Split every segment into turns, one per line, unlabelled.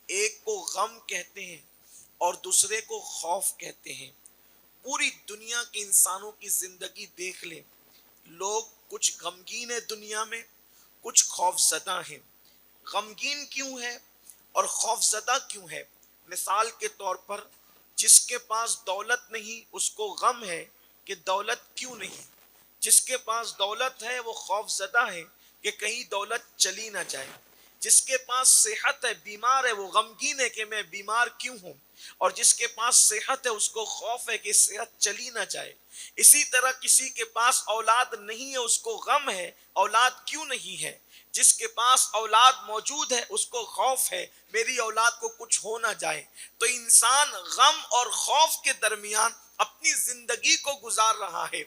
ایک کو غم کہتے ہیں اور دوسرے کو خوف کہتے ہیں۔ پوری دنیا کے انسانوں کی زندگی دیکھ لیں، لوگ کچھ غمگین ہے دنیا میں، کچھ خوف زدہ ہیں۔ غمگین کیوں ہے اور خوف زدہ کیوں ہے؟ مثال کے طور پر جس کے پاس دولت نہیں اس کو غم ہے کہ دولت کیوں نہیں، جس کے پاس دولت ہے وہ خوف زدہ ہے کہ کہیں دولت چلی نہ جائے، جس کے پاس صحت ہے بیمار ہے وہ غمگین ہے کہ میں بیمار کیوں ہوں، اور جس کے پاس صحت ہے اس کو خوف ہے کہ صحت چلی نہ جائے۔ اسی طرح کسی کے پاس اولاد نہیں ہے اس کو غم ہے اولاد کیوں نہیں ہے، جس کے پاس اولاد موجود ہے اس کو خوف ہے میری اولاد کو کچھ ہو نہ جائے۔ تو انسان غم اور خوف کے درمیان اپنی زندگی کو گزار رہا ہے،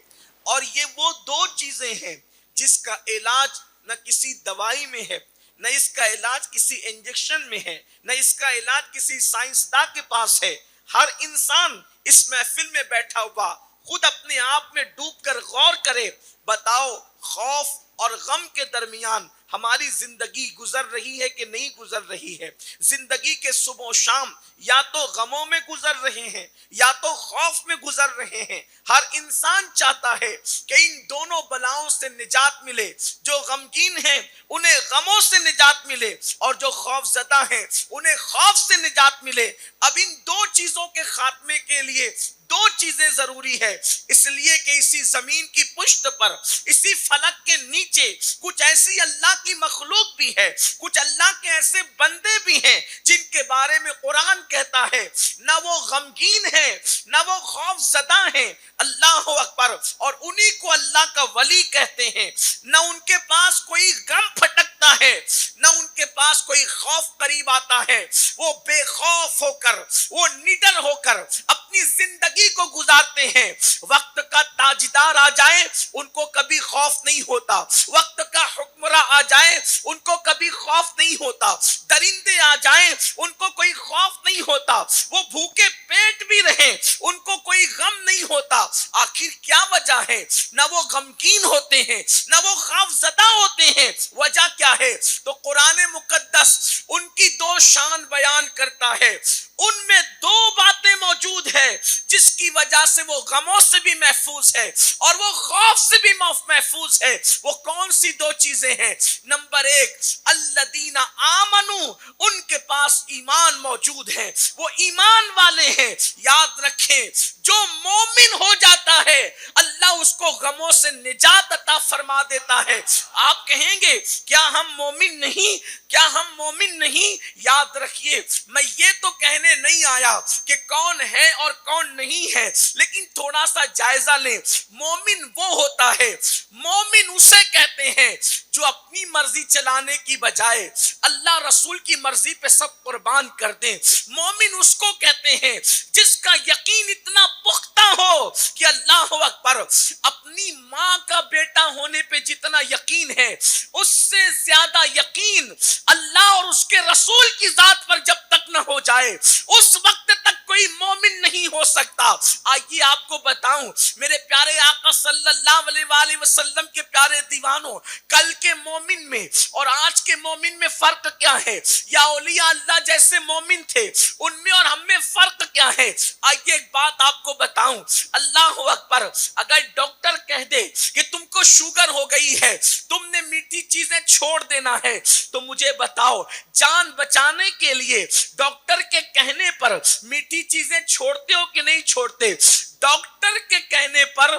اور یہ وہ دو چیزیں ہیں جس کا علاج نہ کسی دوائی میں ہے، نہ اس کا علاج کسی انجیکشن میں ہے، نہ اس کا علاج کسی سائنسداں کے پاس ہے۔ ہر انسان اس محفل میں بیٹھا ہوا خود اپنے آپ میں ڈوب کر غور کرے، بتاؤ خوف اور غم کے درمیان ہماری زندگی گزر رہی ہے کہ نہیں گزر رہی ہے؟ زندگی کے صبح و شام یا تو غموں میں گزر رہے ہیں یا تو خوف میں گزر رہے ہیں۔ ہر انسان چاہتا ہے کہ ان دونوں بلاؤں سے نجات ملے، جو غمگین ہیں انہیں غموں سے نجات ملے اور جو خوف زدہ ہیں انہیں خوف سے نجات ملے۔ اب ان دو چیزوں کے خاتمے کے لیے دو چیزیں ضروری ہے، اس لیے کہ اسی زمین کی پشت پر، اسی فلک کے نیچے کچھ ایسی اللہ کی مخلوق بھی ہے، کچھ اللہ کے ایسے بندے بھی ہیں جن کے بارے میں قرآن کہتا ہے نہ وہ غمگین ہیں نہ وہ خوف زدہ ہیں، اللہ اکبر، اور انہی کو اللہ کا ولی کہتے ہیں۔ نہ ان کے پاس کوئی غم پھٹکتا ہے نہ ان کے پاس کوئی خوف قریب آتا ہے، وہ بے خوف ہو کر، وہ نڈر ہو کر اپنی زندگی کو گزارتے ہیں۔ وقت کا تاجدار آ جائے ان کو کبھی خوف نہیں ہوتا، وقت کا حکمراں آ جائے ان کو کبھی خوف نہیں ہوتا، درندے آ جائیں ان کو کوئی خوف نہیں ہوتا، وہ بھوکے پیٹ بھی رہیں ان کو کوئی غم نہیں ہوتا۔ آخر کیا وجہ ہے؟ نہ وہ غمگین ہوتے ہیں نہ وہ خوف زدہ ہوتے ہیں۔ وجہ کیا ہے؟ تو قرآن مقدس ان کی دو شان بیان کرتا ہے، ان میں دو باتیں موجود ہیں جس کی وجہ سے وہ غموں سے بھی محفوظ ہے اور وہ خوف سے بھی محفوظ ہے۔ وہ کون سی دو چیزیں ہیں؟ نمبر ایک، الذین آمنوا، ان کے پاس ایمان موجود ہے، وہ ایمان والے ہیں۔ یاد رکھیں جو مومن ہو جاتا ہے اللہ اس کو غموں سے نجات عطا فرما دیتا ہے۔ آپ کہیں گے کیا ہم مومن نہیں؟ کیا ہم مومن نہیں؟ یاد رکھیے میں یہ تو کہنے نہیں آیا کہ کون ہے اور کون نہیں ہے، لیکن تھوڑا سا جائزہ لیں۔ مومن وہ ہوتا ہے، مومن اسے کہتے ہیں جو اپنی مرضی چلانے کی بجائے اللہ رسول کی مرضی پہ سب قربان کر دیں۔ مومن اس کو کہتے ہیں جس کا یقین اتنا پختہ ہو کہ اللہ اکبر، اپنی ماں کا بیٹا ہونے پہ جتنا یقین ہے اس سے زیادہ یقین اللہ اور اس کے رسول کی ذات پر جب تک نہ ہو جائے اس وقت تک کوئی مومن نہیں ہو سکتا۔ آئیے آپ کو بتاؤں میرے پیارے آقا صلی اللہ علیہ وآلہ وسلم کے پیارے دیوانوں، کل کے مومن میں اور آج کے مومن میں فرق کیا ہے؟ یا اولیاء اللہ جیسے مومن تھے ان میں اور ہم میں فرق کیا ہے؟ آئیے ایک بات آپ کو بتاؤں، اللہ اکبر، اگر ڈاکٹر کہہ دے کہ تم کو شوگر ہو گئی ہے، تم نے میٹھی چیزیں چھوڑ دینا ہے، تو مجھے بتاؤ جان بچانے کے لیے ڈاکٹر کے کہنے پر میٹھی چیزیں چھوڑتے ہو کہ نہیں چھوڑتے؟ ڈاکٹر کے کہنے پر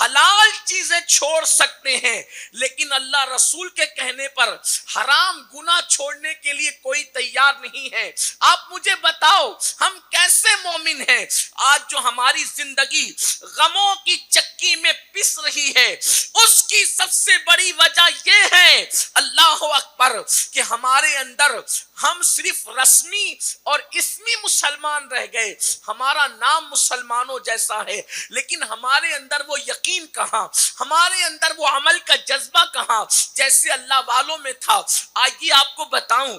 حلال چیزیں چھوڑ سکتے ہیں، لیکن اللہ رسول کے کہنے پر حرام گناہ چھوڑنے کے لیے کوئی تیار نہیں ہے۔ آپ مجھے بتاؤ ہم کیسے مومن ہیں؟ آج جو ہماری زندگی غموں کی چکی میں پس رہی ہے اس کی سب سے بڑی وجہ یہ ہے اللہ اکبر کہ ہمارے اندر ہم صرف رسمی اور اسمی مسلمان رہ گئے، ہمارا نام مسلمانوں جیسا ہے لیکن ہمارے اندر وہ یقین کہاں، ہمارے اندر وہ عمل کا جذبہ کہاں جیسے اللہ والوں میں تھا۔ آئیے آپ کو بتاؤں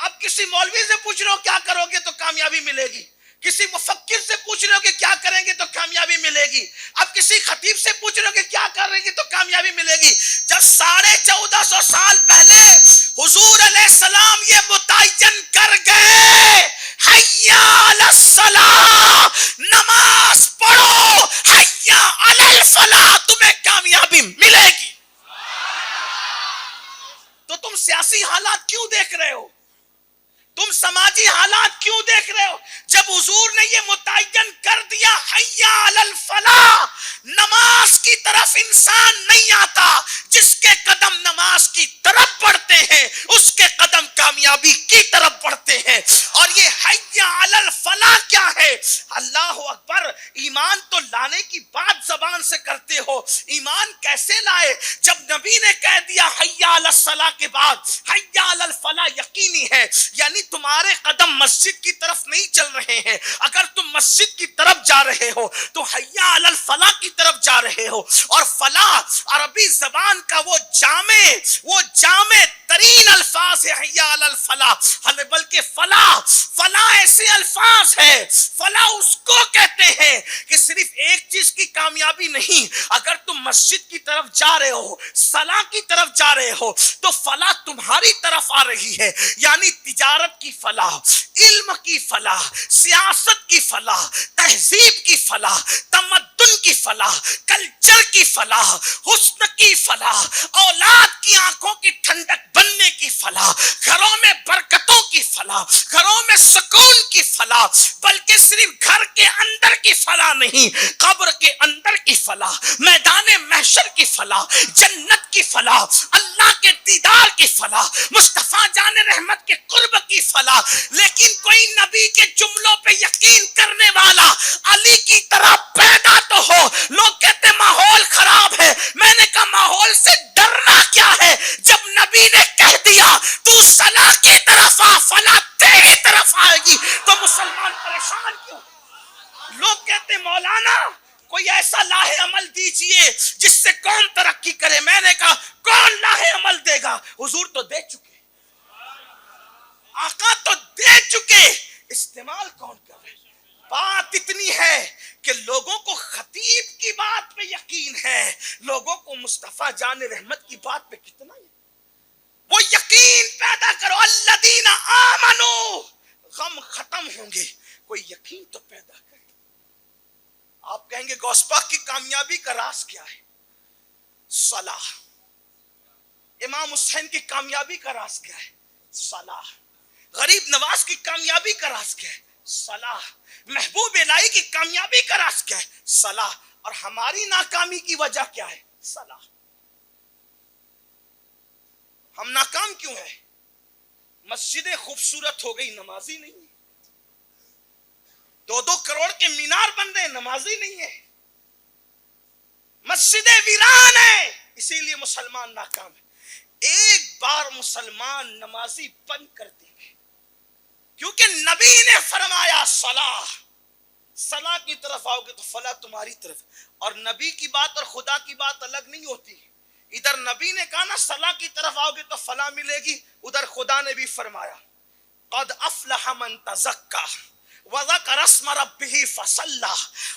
اب کسی مولوی سے پوچھ رہے ہو کیا کرو گے تو کامیابی ملے گی، کسی مفکر سے پوچھ رہے ہو کہ کیا کریں گے تو کامیابی ملے گی، اب کسی خطیب سے پوچھ رہے ہو کہ کیا کریں گے تو کامیابی ملے گی۔ جب 1450 سال پہلے حضور علیہ السلام یہ متعین کر گئے، حی علی الصلاۃ، نماز پڑھو، حی علی الفلاح، تمہیں کامیابی ملے گی، تو تم سیاسی حالات کیوں دیکھ رہے ہو؟ تم سماجی حالات کیوں دیکھ رہے ہو؟ جب حضور نے یہ متعین کر دیا حی علی الفلاح، نماز کی طرف انسان نہیں آتا، جس کے قدم نماز کی طرف بڑھتے ہیں اس کے قدم کامیابی کی طرف بڑھتے ہیں۔ اور یہ حی علی الفلاح کیا ہے؟ اللہ اکبر، ایمان تو لانے کی بات زبان سے کرتے ہو، ایمان کیسے لائے؟ جب نبی نے کہہ دیا حی علی الصلاح کے بعد حی علی الفلاح یقینی ہے، یعنی تمہارے قدم مسجد کی طرف نہیں چل رہے ہیں، اگر تم مسجد کی طرف جا رہے ہو تو حی علی الفلاح کی طرف جا رہے ہو۔ اور فلاح عربی زبان کا وہ جامع ترین الفاظ ہے حی علی الفلاح، بلکہ فلاح ایسے الفاظ ہے، فلاح اس کو کہتے ہیں کہ صرف ایک چیز کی کامیابی نہیں، اگر تم مسجد کی طرف جا رہے ہو، صلاح کی طرف جا رہے ہو تو فلاح تمہاری طرف آ رہی ہے، یعنی تجارت کی فلاح، علم کی فلاح، سیاست کی فلاح، تہذیب کی فلاح، تمدن کی فلاح، کلچر کی فلاح، حسن کی فلاح، اولاد کی آنکھوں کی ٹھنڈک بننے کی فلاح، گھروں میں برکتوں کی فلاح، گھروں میں سکون کی فلاح، بلکہ صرف گھر کے اندر کی فلاح نہیں، قبر کے اندر کی فلاح، میدان محشر کی فلاح، جنت کی فلاح، اللہ کے دیدار کی فلاح، مصطفیٰ جان رحمت کے قرب کی فلاح۔ لیکن کوئی نبی کے جملوں پہ یقین کرنے والا علی کی طرح پیدا تو ہو۔ لوگ کہتے ماحول خراب ہے، میں نے کہا ماحول سے ڈرنا کیا ہے؟ جب نبی نے کہہ دیا تو صلاح کی طرف آ، فلاح تیری طرف آئے گی، تو مسلمان پریشان کیوں؟ لوگ کہتے مولانا کوئی ایسا لاہ عمل دیجئے جس سے قوم ترقی کرے، میں نے کہا کون لاہ عمل دے گا؟ حضور تو دے چکے، آقا تو دے چکے، استعمال کون کر رہے؟ بات اتنی ہے کہ لوگوں کو خطیب کی بات پہ یقین ہے، لوگوں کو مصطفیٰ جان رحمت کی بات پہ کتنا ہے؟ وہ یقین پیدا کرو، الذین آمنو، غم ختم ہوں گے، کوئی یقین تو پیدا کرے۔ آپ کہیں گے غوث پاک کی کامیابی کا راز کیا ہے؟ صلاح۔ امام حسین کی کامیابی کا راز کیا ہے؟ صلاح۔ غریب نواز کی کامیابی کا راز کیا ہے؟ صلاح۔ محبوب الہی کی کامیابی کا راز کیا ہے؟ صلاح۔ اور ہماری ناکامی کی وجہ کیا ہے؟ صلاح۔ ہم ناکام کیوں ہیں؟ مسجدیں خوبصورت ہو گئی، نمازی نہیں ہے، 2 کروڑ کے مینار بن رہے، نمازی نہیں ہے، مسجدیں ویران ہیں، اسی لیے مسلمان ناکام ہے۔ ایک بار مسلمان نمازی بن کر دیں گے، کیونکہ نبی نے فرمایا صلاح کی طرف آؤ گے تو فلاح تمہاری طرف۔ اور نبی کی بات اور خدا کی بات الگ نہیں ہوتی، ادھر نبی نے کہا نا صلاح کی طرف آؤ گے تو فلاح ملے گی، ادھر خدا نے بھی فرمایا قد افلح من تزکا وذکر اسم ربہ فصلی،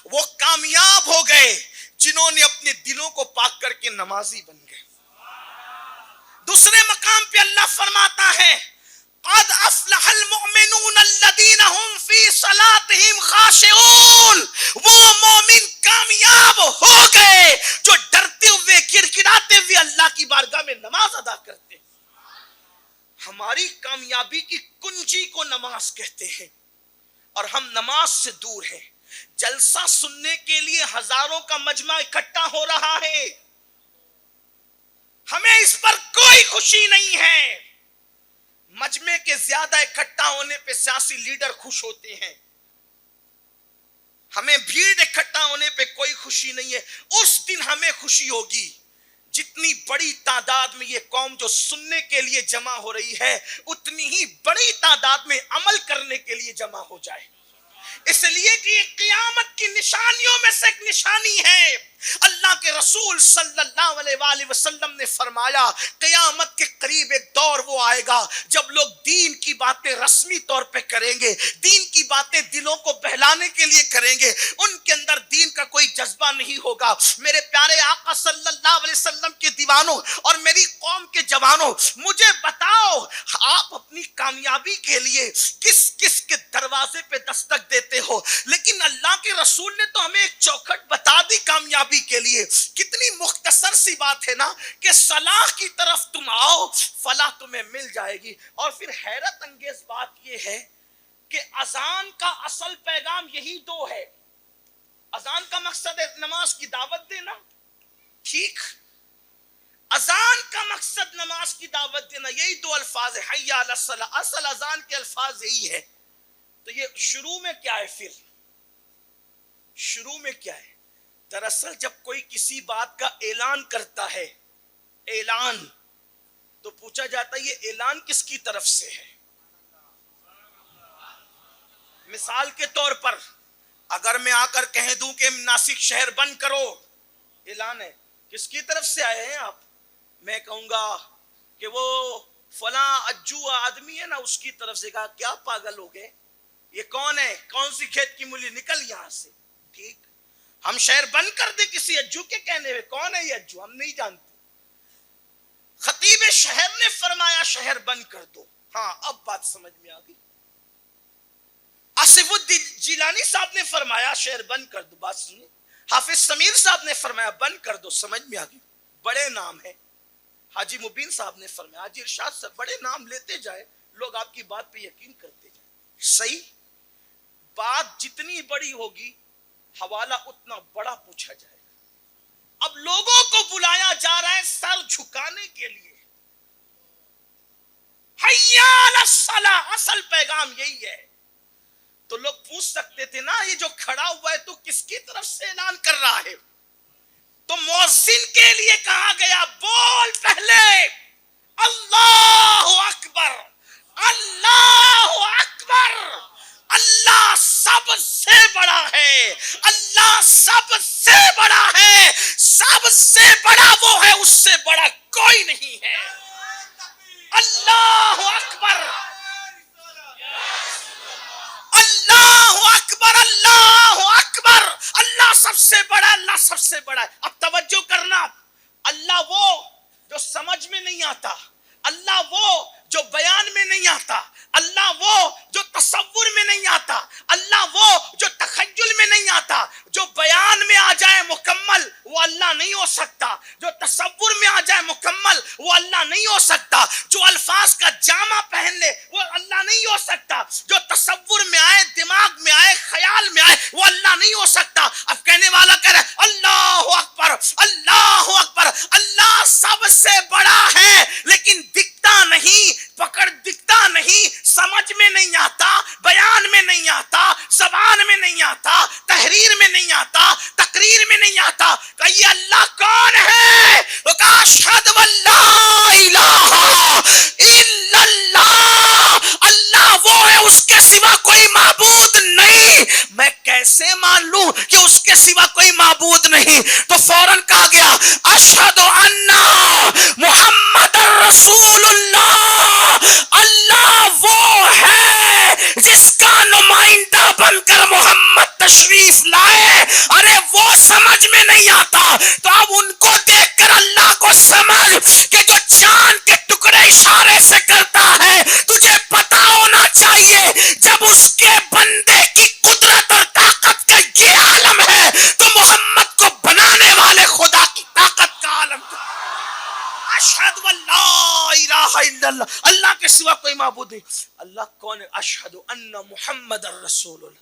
وہ کامیاب ہو گئے جنہوں نے اپنے دلوں کو پاک کر کے نمازی بن گئے۔ دوسرے مقام پہ اللہ فرماتا ہے قد افلح المؤمنون الذین هم فی صلاتهم خاشعون، وہ مومن کامیاب ہو گئے جو ڈرتے ہوئے گڑگڑاتے ہوئے اللہ کی بارگاہ میں نماز ادا کرتے ہیں۔ ہماری کامیابی کی کنجی کو نماز کہتے ہیں، اور ہم نماز سے دور ہیں۔ جلسہ سننے کے لیے ہزاروں کا مجمع اکٹھا ہو رہا ہے، ہمیں اس پر کوئی خوشی نہیں ہے۔ مجمع کے زیادہ اکٹھا ہونے پہ سیاسی لیڈر خوش ہوتے ہیں، ہمیں بھیڑ اکٹھا ہونے پہ کوئی خوشی نہیں ہے۔ اس دن ہمیں خوشی ہوگی جتنی بڑی تعداد میں یہ قوم جو سننے کے لیے جمع ہو رہی ہے، اتنی ہی بڑی تعداد میں عمل کرنے کے لیے جمع ہو جائے۔ اس لیے کہ یہ قیامت کی نشانیوں میں سے ایک نشانی ہے. اللہ کے رسول صلی اللہ علیہ وآلہ وسلم نے فرمایا قیامت کے قریب ایک دور وہ آئے گا جب لوگ دین کی باتیں رسمی طور پہ کریں گے, دین کی باتیں دلوں کو بہلانے کے لیے کریں گے, ان کے اندر دین کا کوئی جذبہ نہیں ہوگا. میرے پیارے آقا صلی اللہ علیہ وسلم کے دیوانوں اور میری قوم کے جوانوں, مجھے بتاؤ آپ اپنی کامیابی کے لیے کس کس کے دروازے پہ دستک دیتے ہو؟ لیکن اللہ کے رسول نے تو ہمیں ایک چوکھٹ بتا دی کامیابی کے لیے. کتنی مختصر سی بات ہے نا کہ صلاح کی طرف تم آؤ فلاح تمہیں مل جائے گی. اور پھر حیرت انگیز بات یہ ہے کہ اذان کا اصل پیغام یہی دو ہے. اذان کا مقصد ہے نماز کی دعوت دینا, ٹھیک, اذان کا مقصد نماز کی دعوت دینا, یہی دو الفاظ ہے, حی علی الصلاۃ. اصل اذان کے الفاظ یہی ہے. تو یہ شروع میں کیا ہے؟ پھر شروع میں کیا ہے؟ دراصل جب کوئی کسی بات کا اعلان کرتا ہے, اعلان, تو پوچھا جاتا ہے یہ اعلان کس کی طرف سے ہے. مثال کے طور پر اگر میں آ کر کہہ دوں کہ ناسک شہر بند کرو, اعلان ہے, کس کی طرف سے آئے ہیں آپ؟ میں کہوں گا کہ وہ فلاں اجو آدمی ہے نا, اس کی طرف سے. کہا کیا پاگل ہو گئے, یہ کون ہے, کون سی کھیت کی مولی, نکل یہاں سے. ٹھیک, ہم شہر بند کر دیں کسی اجو کے کہنے میں؟ کون ہے یہ اجو, ہم نہیں جانتے. خطیب شہر نے فرمایا شہر بند کر دو. ہاں اب بات سمجھ میں آ گئی. آصف الدین جیلانی صاحب نے فرمایا شہر بند کر دو, بات سنیں. حافظ سمیر صاحب نے فرمایا بند کر دو, سمجھ میں آ گئی. بڑے نام ہیں. حاجی مبین صاحب نے فرمایا, حاجی ارشاد صاحب, بڑے نام لیتے جائے لوگ آپ کی بات پہ یقین کرتے جائیں. صحیح, بات جتنی بڑی ہوگی حوالہ اتنا بڑا پوچھا جائے گا. اب لوگوں کو بلایا جا رہا ہے سر جھکانے کے لیے. حی علی الصلاۃ, اصل پیغام یہی ہے. تو لوگ پوچھ سکتے تھے نا یہ جو کھڑا ہوا ہے تو کس کی طرف سے اعلان کر رہا ہے؟ تو مؤذن کے لیے کہا گیا بول پہلے اللہ اکبر, اللہ اکبر, اللہ سب سے بڑا ہے, اللہ سب سے بڑا ہے, سب سے بڑا وہ ہے, اس سے بڑا کوئی نہیں ہے. اللہ اکبر, اللہ اکبر, اللہ اکبر, اللہ سب سے بڑا, اللہ سب سے بڑا ہے. اب توجہ کرنا, اللہ وہ جو سمجھ میں نہیں آتا, اللہ وہ جو بیان میں نہیں آتا, اللہ وہ جو تصور میں نہیں آتا, اللہ وہ جو تخیل میں نہیں آتا. جو بیان میں آ جائے مکمل وہ اللہ نہیں ہو سکتا, جو تصور میں آ جائے مکمل وہ اللہ نہیں ہو سکتا, جو الفاظ کا جامع پہن لے وہ اللہ نہیں ہو سکتا, جو تصور میں آئے, دماغ میں آئے, خیال میں آئے وہ اللہ نہیں ہو سکتا. اب کہنے والا کہہ رہا اللہ اکبر, اللہ اکبر, اللہ سب سے بڑا ہے لیکن دکھتا نہیں, پکڑ دکھتا نہیں, سمجھ میں نہیں آتا, بیان میں نہیں آتا, زبان میں نہیں آتا, تحریر میں نہیں آتا, تقریر میں نہیں آتا. کہیے اللہ کون ہے؟ وہ کہا اشہد واللہ الہ الا اللہ, اللہ وہ ہے, اس کے سوا کوئی معبود نہیں. میں کیسے مان لوں کہ اس کے سوا کوئی معبود نہیں؟ تو فوراً کہا گیا اشہد ان محمد رسول اللہ, اللہ وہ ہے جس کا نمائندہ بن کر محمد تشریف لائے. ارے وہ سمجھ میں نہیں آتا تو اب ان کو دیکھ کر اللہ کو سمجھ کہ جو چاند کے ٹکڑے اشارے سے کرتا ہے, تجھے پتا ہونا چاہیے جب اس کے بندے کی قدرت اور طاقت کا یہ عالم ہے تو محمد کو بنانے والے خدا کی طاقت کا عالم. اشہد واللہ الہ الا اللہ, اللہ کے سوا کوئی معبود نہیں. اللہ کون ہے؟ اشہد ان محمد رسول اللہ.